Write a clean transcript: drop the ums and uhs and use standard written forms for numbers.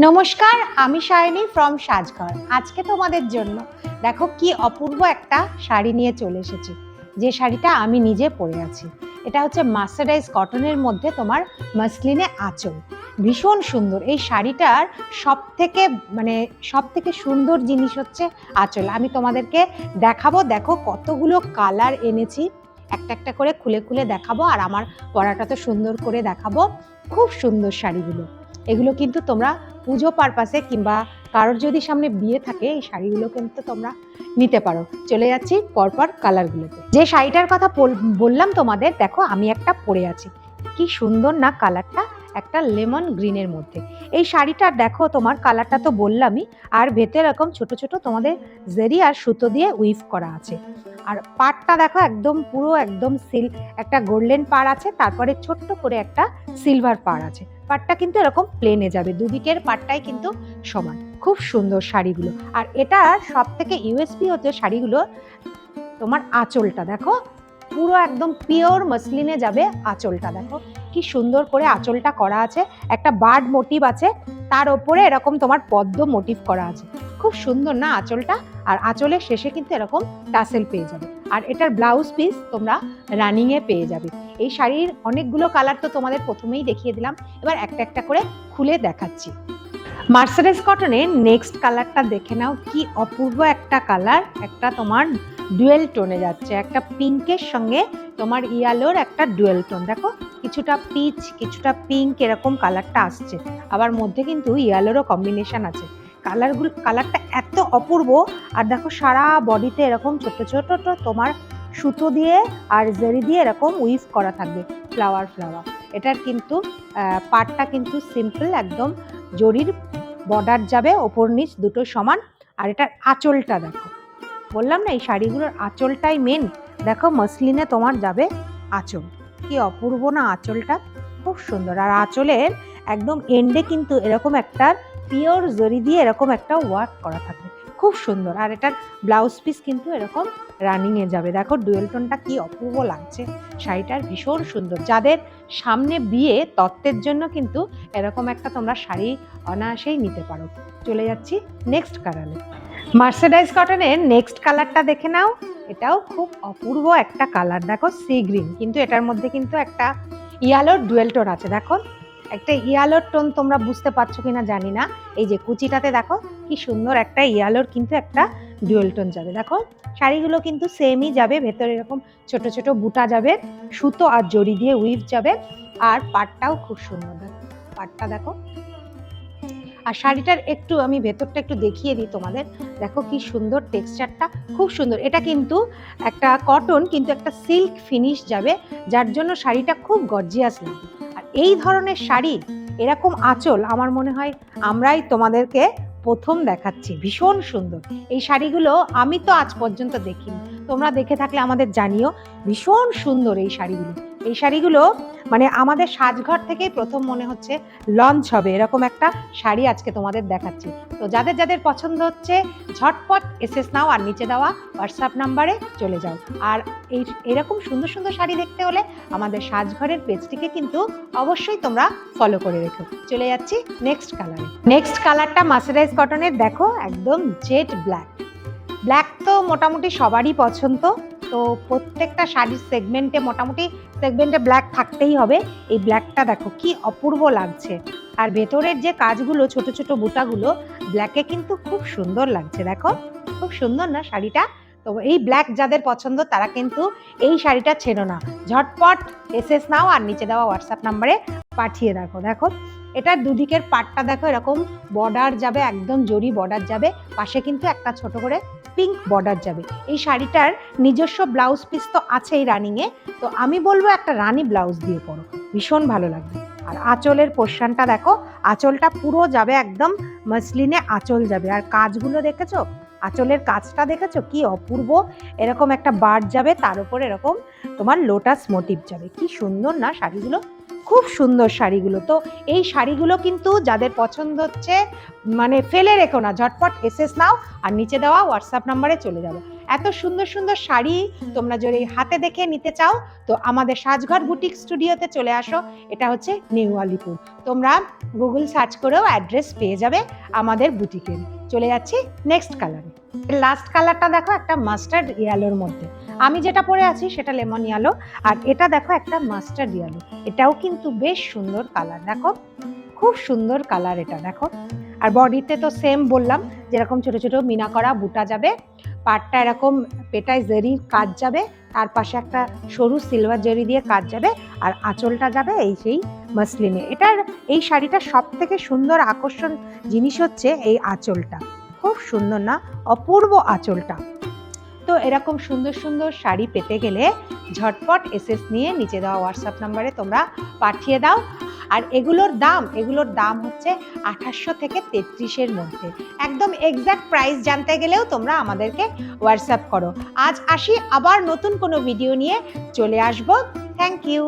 নমস্কার, আমি সায়নী ফ্রম সাজঘর। আজকে তোমাদের জন্য দেখো কি অপূর্ব একটা শাড়ি নিয়ে চলে এসেছি, যে শাড়িটা আমি নিজে পরে আছি। এটা হচ্ছে মার্সারাইজ কটনের মধ্যে তোমার মাসলিনে আঁচল, ভীষণ সুন্দর। এই শাড়িটার সব থেকে সুন্দর জিনিস হচ্ছে আঁচল। আমি তোমাদেরকে দেখাবো, দেখো কতগুলো কালার এনেছি, একটা একটা করে খুলে খুলে দেখাবো, আর আমার পরাটা তো সুন্দর করে দেখাবো। খুব সুন্দর শাড়িগুলো, এগুলো কিন্তু তোমরা পুজো পারপাসে কিংবা কারোর যদি সামনে বিয়ে থাকে, এই শাড়িগুলো কিন্তু তোমরা নিতে পারো। চলে যাচ্ছি পরপর কালারগুলোতে। যে শাড়িটার কথা বললাম তোমাদের, দেখো আমি একটা পরে আছি, কি সুন্দর না কালারটা, একটা লেমন গ্রিনের মধ্যে। এই শাড়িটা দেখো, তোমার কালারটা তো বললামই, আর ভেতরে এরকম ছোট ছোট তোমাদের জেরি আর সুতো দিয়ে উইভ করা আছে। আর পাড়টা দেখো একদম পুরো একদম একটা গোল্ডেন পাড় আছে, তারপরে ছোট্ট করে একটা সিলভার পাড় আছে। পাটটা কিন্তু এরকম প্লেনে যাবে, দুদিকের পাটটাই কিন্তু সমান। খুব সুন্দর শাড়িগুলো। আর এটা সব থেকে ইউএসপি হচ্ছে শাড়িগুলো তোমার আঁচলটা দেখো, পুরো একদম পিওর মসলিনে যাবে। আঁচলটা দেখো কি সুন্দর করে আঁচলটা করা আছে, একটা বার্ড মোটিভ আছে, তার ওপরে এরকম তোমার পদ্ম মোটিভ করা আছে। খুব সুন্দর না আঁচলটা। আর আঁচলের শেষে কিন্তু এরকম টাসেল পেয়ে যাবে। আর এটার ব্লাউজ পিস তোমরা রানিংয়ে পেয়ে যাবে। এই শাড়ির অনেকগুলো কালার তো তোমাদের প্রথমেই দেখিয়ে দিলাম, এবার একটা একটা করে খুলে দেখাচ্ছি। মার্সারাইজ কটনের নেক্সট কালারটা দেখে নাও, কি অপূর্ব একটা কালার, একটা তোমার ডুয়েল টোনে যাচ্ছে, একটা পিঙ্কের সঙ্গে তোমার ইয়েলোর একটা ডুয়েল টোন। দেখো কিছুটা পিচ কিছুটা পিঙ্ক এরকম কালারটা আসছে, আবার মধ্যে কিন্তু ইয়েলোরও কম্বিনেশন আছে। কালারটা এত অপূর্ব। আর দেখো সারা বডিতে এরকম ছোট ছোট তোমার সুতো দিয়ে আর জেরি দিয়ে এরকম উইভ করা থাকবে, ফ্লাওয়ার ফ্লাওয়ার। এটার কিন্তু পাটটা কিন্তু সিম্পল একদম জরির বর্ডার যাবে, ওপর নিচ দুটো সমান। আর এটার আঁচলটা দেখো, বললাম না এই শাড়িগুলোর আঁচলটাই মেন। দেখো মসলিনে তোমার যাবে আঁচল, কি অপূর্ব না আঁচলটা, খুব সুন্দর। আর আঁচলের একদম এন্ডে কিন্তু এরকম একটা পিওর জরি দিয়ে এরকম একটা ওয়ার্ক করা থাকবে, খুব সুন্দর। আর এটার ব্লাউজ পিস কিন্তু এরকম রানিংয়ে যাবে। দেখো ডুয়েল টোনটা কি অপূর্ব লাগছে, শাড়িটার ভীষণ সুন্দর। যাদের সামনে বিয়ে, তত্ত্বের জন্য কিন্তু এরকম একটা তোমরা শাড়ি অনায়াসেই নিতে পারো। চলে যাচ্ছি নেক্সট কালারে। মার্সারাইজ কটনের নেক্সট কালারটা দেখে নাও, এটাও খুব অপূর্ব একটা কালার। দেখো সি গ্রিন, কিন্তু এটার মধ্যে কিন্তু একটা ইয়েলোর ডুয়েল টোন আছে। দেখো একটা ইয়েলোর টোন, তোমরা বুঝতে পারছো কিনা জানি না। এই যে কুচিটাতে দেখো কি সুন্দর একটা ইয়েলোর কিন্তু একটা ডুয়েল টোন যাবে। দেখো শাড়িগুলো কিন্তু সেমই যাবে, ভেতরে এরকম ছোট ছোট বুটা যাবে, সুতো আর জড়ি দিয়ে উইভ যাবে। আর পাটটাও খুব সুন্দর, দেখো পাটটা দেখো। আর শাড়িটার একটু আমি ভেতরটা একটু দেখিয়ে দিই তোমাদের। দেখো কি সুন্দর টেক্সচারটা, খুব সুন্দর। এটা কিন্তু একটা কটন, কিন্তু একটা সিল্ক ফিনিশ যাবে, যার জন্য শাড়িটা খুব গর্জিয়াস লাগে। আর এই ধরনের শাড়ি এরকম আঁচল আমার মনে হয় আমরাই তোমাদেরকে প্রথম দেখাচ্ছি, ভীষণ সুন্দর। এই শাড়িগুলো আমি তো আজ পর্যন্ত দেখিনি, তোমরা দেখে থাকলে আমাদের জানিও। ভীষণ সুন্দর এই শাড়িগুলো। এই শাড়িগুলো মানে আমাদের সাজঘর থেকেই প্রথম মনে হচ্ছে লঞ্চ হবে এরকম একটা শাড়ি আজকে তোমাদের দেখাচ্ছি। তো যাদের যাদের পছন্দ হচ্ছে ঝটপট এসএস নাও, আর নিচে দেওয়া হোয়াটসঅ্যাপ নাম্বারে চলে যাও। আর এরকম সুন্দর সুন্দর শাড়ি দেখতে হলে আমাদের সাজঘরের পেজটিকে কিন্তু অবশ্যই তোমরা ফলো করে রেখো। চলে যাচ্ছি নেক্সট কালারে। নেক্সট কালারটা মার্সারাইজ কটনের, দেখো একদম জেড ব্ল্যাক। ব্ল্যাক তো মোটামুটি সবারই পছন্দ, তো প্রত্যেকটা শাড়ির মোটামুটি সেগমেন্টে ব্ল্যাক থাকতেই হবে। এই ব্ল্যাকটা দেখো কি অপূর্ব লাগছে। আর ভেতরের যে কাজগুলো, ছোট ছোট বুটাগুলো ব্ল্যাকে কিন্তু খুব সুন্দর লাগছে। দেখো খুব সুন্দর না শাড়িটা। তো এই ব্ল্যাক যাদের পছন্দ তারা কিন্তু এই শাড়িটা ছেড়ো না, ঝটপট এসএস নাও আর নিচে দেওয়া হোয়াটসঅ্যাপ নাম্বারে পাঠিয়ে রাখো। দেখো এটার দুদিকের পাটটা দেখো এরকম বর্ডার যাবে, একদম জরি বর্ডার যাবে, পাশে কিন্তু একটা ছোট করে পিঙ্ক বর্ডার যাবে। এই শাড়িটার নিজস্ব ব্লাউজ পিস তো আছেই রানিংয়ে, তো আমি বলবো একটা রানি ব্লাউজ দিয়ে পরো, ভীষণ ভালো লাগবে। আর আঁচলের পোর্শনটা দেখো, আঁচলটা পুরো যাবে একদম মসলিনে আঁচল যাবে। আর কাজগুলো দেখেছো, আঁচলের কাজটা দেখেছো কি অপূর্ব, এরকম একটা বার্ড যাবে, তার উপর এরকম তোমার লোটাস মোটিভ যাবে। কি সুন্দর না শাড়িগুলো, খুব সুন্দর শাড়িগুলো। তো এই শাড়িগুলো কিন্তু যাদের পছন্দ হচ্ছে মানে ফেলে রেখো না, ঝটপট এসএস নাও আর নিচে দেওয়া হোয়াটসঅ্যাপ নাম্বারে চলে যাবে। এত সুন্দর সুন্দর শাড়ি তোমরা যদি হাতে দেখে নিতে চাও তো আমাদের সাজঘর বুটিক স্টুডিওতে চলে আসো। এটা হচ্ছে নিউ আলিপুর। তোমরা গুগল সার্চ করেও অ্যাড্রেস পেয়ে যাবে আমাদের বুটিকের। চলে যাচ্ছি নেক্সট কালারে। লাস্ট কালারটা দেখো একটা মাস্টার্ড ইয়েলোর মধ্যে। আমি যেটা পরে আছি সেটা লেমন ইয়েলো, আর এটা দেখো একটা মাস্টার্ড ইয়েলো। এটাও কিন্তু বেশ সুন্দর কালার, দেখো খুব সুন্দর কালার এটা দেখো। আর বডিতে তো সেম বললাম, যেরকম ছোট ছোট মিনা করা বুটা যাবে, পাটটা এরকম পেটায় জরির কাজ যাবে, তার পাশে একটা সরু সিলভার জরি দিয়ে কাজ যাবে, আর আঁচলটা যাবে এই সেই মাসলিনে। এটার এই শাড়িটার সব থেকে সুন্দর আকর্ষণ জিনিস হচ্ছে এই আঁচলটা, খুব সুন্দর না, অপূর্ব আঁচলটা। তো এরকম সুন্দর সুন্দর শাড়ি পেতে গেলে ঝটপট এসএস নিয়ে নিচে দেওয়া হোয়াটসঅ্যাপ নাম্বারে তোমরা পাঠিয়ে দাও। আর এগুলোর দাম হচ্ছে 2800 থেকে 3300-এর মধ্যে। একদম এক্স্যাক্ট প্রাইস জানতে গেলেও তোমরা আমাদেরকে হোয়াটসঅ্যাপ করো। আজ আসি, আবার নতুন কোনো ভিডিও নিয়ে চলে আসবো। Thank you.